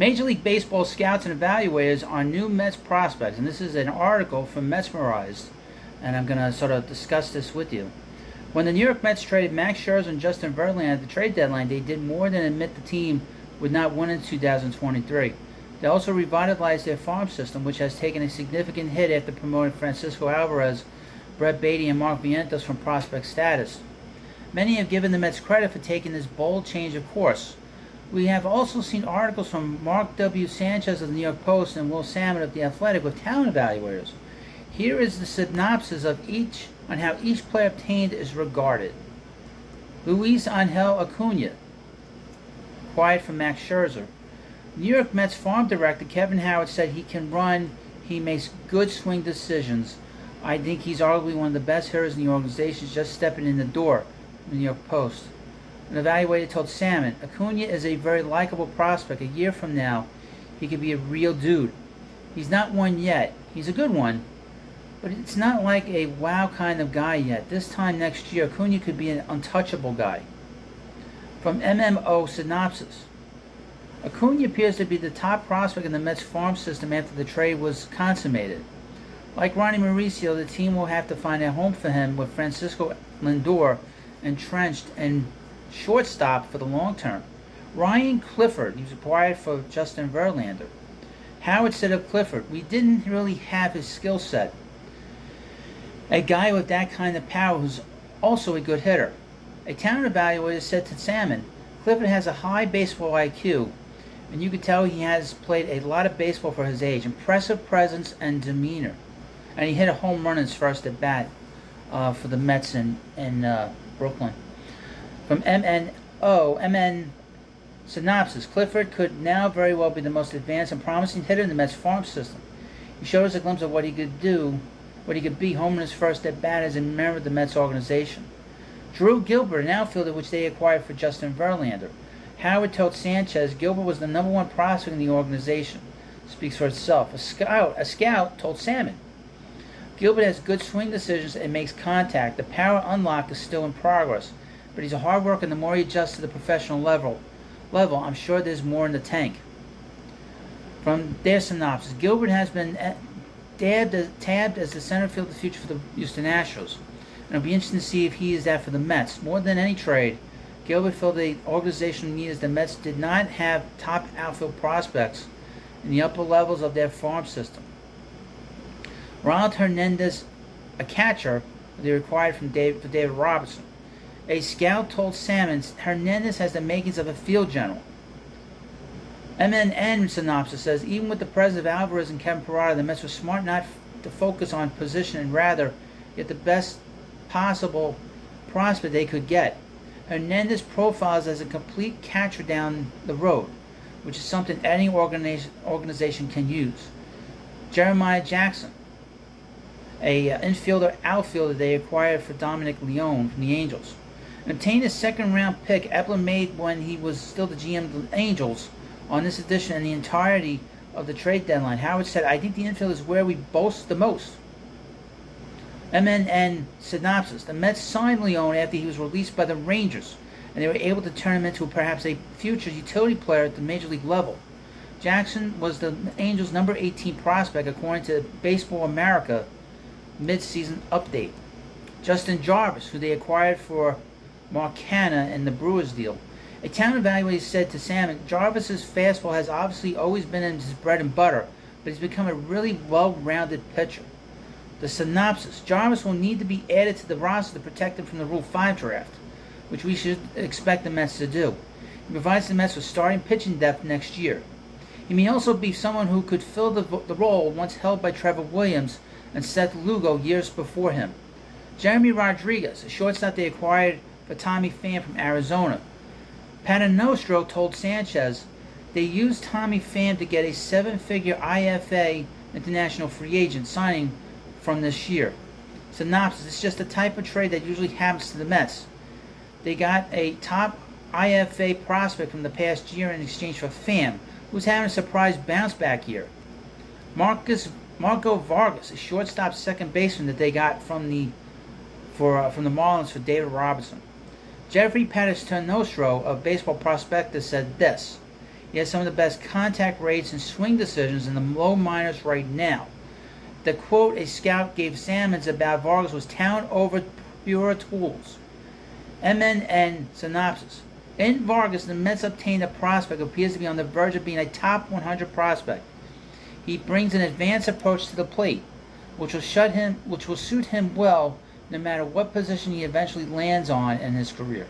Major League Baseball scouts and evaluators on new Mets prospects, and this is an article from Mesmerized, and I'm going to sort of discuss this with you. When the New York Mets traded Max Scherzer and Justin Verlander at the trade deadline, they did more than admit the team would not win in 2023. They also revitalized their farm system, which has taken a significant hit after promoting Francisco Alvarez, Brett Beatty, and Mark Vientos from prospect status. Many have given the Mets credit for taking this bold change of course. We have also seen articles from Mark W. Sanchez of the New York Post and Will Salmon of The Athletic with talent evaluators. Here is the synopsis of each on how each player obtained is regarded. Luis Angel Acuna, acquired from Max Scherzer. New York Mets farm director Kevin Howard said he can run, he makes good swing decisions. I think he's arguably one of the best hitters in the organization, just stepping in the door, the New York Post. An evaluator told Salmon, Acuna is a very likable prospect. A year from now, he could be a real dude. He's not one yet. He's a good one, but it's not like a wow kind of guy yet. This time next year, Acuna could be an untouchable guy. From MMO Synopsis, Acuna appears to be the top prospect in the Mets farm system after the trade was consummated. Like Ronnie Mauricio, the team will have to find a home for him with Francisco Lindor entrenched and shortstop for the long term. Ryan Clifford, he was acquired for Justin Verlander. Howard said of Clifford, we didn't really have his skill set. A guy with that kind of power who's also a good hitter. A talent evaluator said to Salmon, Clifford has a high baseball IQ, and you could tell he has played a lot of baseball for his age. Impressive presence and demeanor. And he hit a home run in his first at bat for the Mets in Brooklyn. From MN Synopsis, Clifford could now very well be the most advanced and promising hitter in the Mets farm system. He showed us a glimpse of what he could do, what he could be, home in his first at bat as a member of the Mets organization. Drew Gilbert, an outfielder which they acquired for Justin Verlander. Howard told Sanchez Gilbert was the #1 prospect in the organization. Speaks for itself. A scout told Salmon, Gilbert has good swing decisions and makes contact. The power unlock is still in progress, but he's a hard worker, and the more he adjusts to the professional level, I'm sure there's more in the tank. From their synopsis, Gilbert has been tabbed as the center field of the future for the Houston Astros, and it'll be interesting to see if he is that for the Mets. More than any trade, Gilbert filled the organizational need as the Mets did not have top outfield prospects in the upper levels of their farm system. Ronald Hernandez, a catcher, they acquired from David Robertson. A scout told Salmon Hernandez has the makings of a field general. MNN Synopsis says, even with the presence of Alvarez and Kevin Parada, the Mets were smart not to focus on position and rather get the best possible prospect they could get. Hernandez profiles as a complete catcher down the road, which is something any organization can use. Jeremiah Jackson, a infielder outfielder they acquired for Dominic Leone from the Angels. And obtained a second-round pick Epler made when he was still the GM of the Angels on this edition and the entirety of the trade deadline. Howard said, I think the infield is where we boast the most. MNN Synopsis, the Mets signed Leone after he was released by the Rangers, and they were able to turn him into perhaps a future utility player at the major league level. Jackson was the Angels' number 18 prospect according to Baseball America mid-season update. Justin Jarvis, who they acquired for Mark Canha in the Brewers deal. A talent evaluator said to Salmon, Jarvis's fastball has obviously always been in his bread and butter, but he's become a really well-rounded pitcher. The synopsis, Jarvis will need to be added to the roster to protect him from the Rule 5 draft, which we should expect the Mets to do. He provides the Mets with starting pitching depth next year. He may also be someone who could fill the role once held by Trevor Williams and Seth Lugo years before him. Jeremy Rodriguez, a shortstop they acquired for Tommy Pham from Arizona. Paternoster told Sanchez they used Tommy Pham to get a 7-figure IFA international free agent signing from this year. Synopsis, it's just the type of trade that usually happens to the Mets. They got a top IFA prospect from the past year in exchange for Pham, who's having a surprise bounce-back year. Marco Vargas, a shortstop second baseman that they got from the Marlins for David Robertson. Jeffrey Paternoster of Baseball Prospectus said this, He has some of the best contact rates and swing decisions in the low minors right now. The quote a scout gave Sammons about Vargas was talent over pure tools. MNN synopsis. In Vargas, the Mets obtained a prospect who appears to be on the verge of being a top 100 prospect. He brings an advanced approach to the plate, which will suit him well no matter what position he eventually lands on in his career.